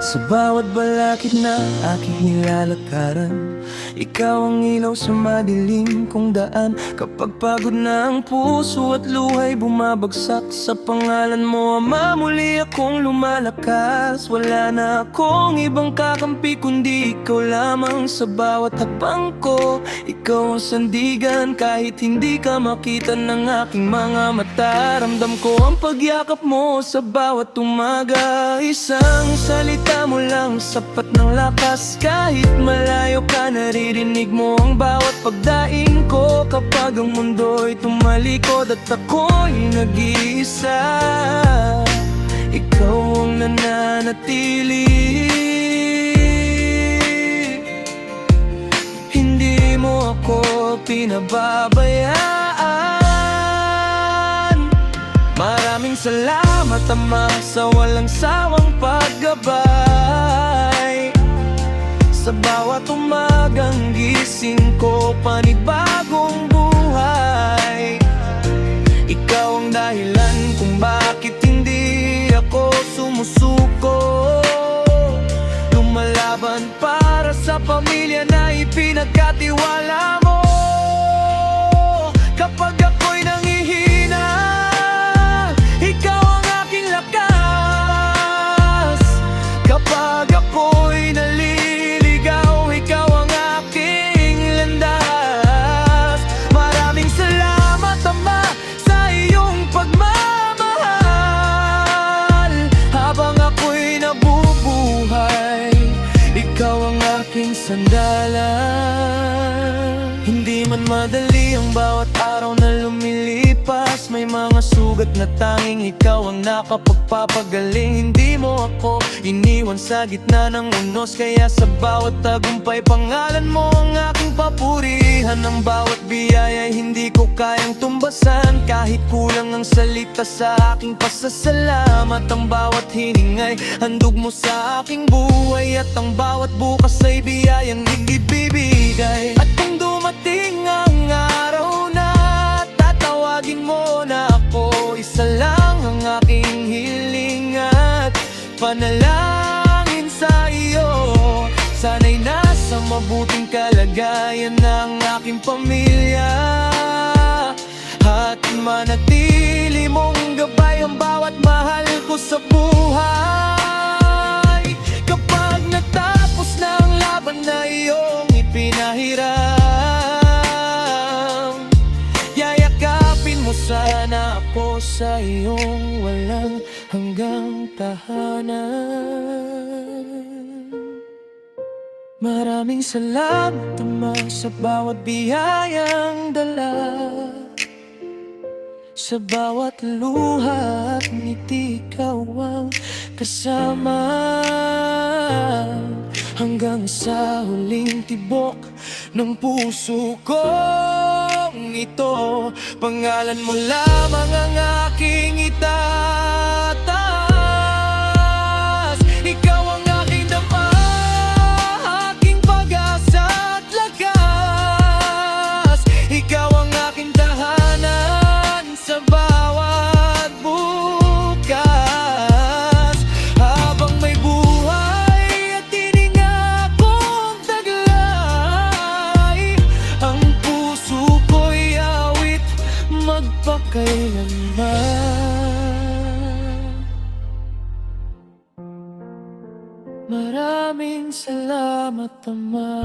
Sa bawat balakid na aking nilalakaran, ikaw ang ilaw sa madilim kong daan. Kapag pagod na ang puso at luhay bumabagsak, sa pangalan mo, Ama, muli akong lumalakas. Wala na akong ibang kakampi kundi ikaw lamang. Sa bawat hakbang ko, ikaw ang sandigan. Kahit hindi ka makita ng aking mga mata, ramdam ko ang pagyakap mo sa bawat umaga. Isang salita mo lang sapat ng lakas. Kahit malayo ka, naririnig mo ang bawat pagdaing ko. Kapag ang mundo'y tumalikod at ako'y nag-iisa, ikaw ang nananatili. Hindi mo ako pinababayaan. Maraming salamat, Ama, sa walang sawang paggabay. Sa bawat umagang gising ko, panibagong buhay. Ikaw ang dahilan kung bakit hindi ako sumusuko. Lumalaban para sa pamilya na ipinagkatiwala mo. Kapag ako'y nangihina, ikaw ang aking lakas. Kapag ako'y naliligaw, ikaw ang aking landas. Maraming salamat, Ama, sa iyong pagmamahal. Habang ako'y nabubuhay, ikaw ang aking sandalan. Hindi man madali ang bawat araw na lumilipas, may mga sugat na tanging ikaw ang nakapagpapagaling. Hindi mo ako iniwan sa gitna ng unos, kaya sa bawat tagumpay pangalan mo ang aking papurihan. Ang bawat biyaya hindi ko kayang tumbasan, kahit kulang ang salita sa aking pasasalamat. Ang bawat hiningay handog mo sa aking buhay, at ang bawat bukas ay biyayang ibibigay. At kung dumating ang araw na tatawagin mo na ako, isa lang ang aking hiling at panalangin sa iyo. Sana'y nasa mabuting kalagayan ng aking pamilya, at manatili mong gabay ang bawat mahal ko sa buhay. Kapag natapos na ang laban na iyong ipinahiram, yayakapin mo sana ako sa iyong walang hanggang tahanan. Maraming salamat, Ama, sa bawat biyayang dala. Sa bawat luha at ngiti, ikaw ang kasama. Hanggang sa huling tibok ng puso kong ito, pangalan mo lamang ang aking itataas. Ikaw ang aking dama, aking pag-asa at lakas. Ikaw ang aking tahanan sa bawat bukas. Habang may buhay at hininga kong taglay, ang puso ko'y awit magpakailanman. Maraming salamat, Ama.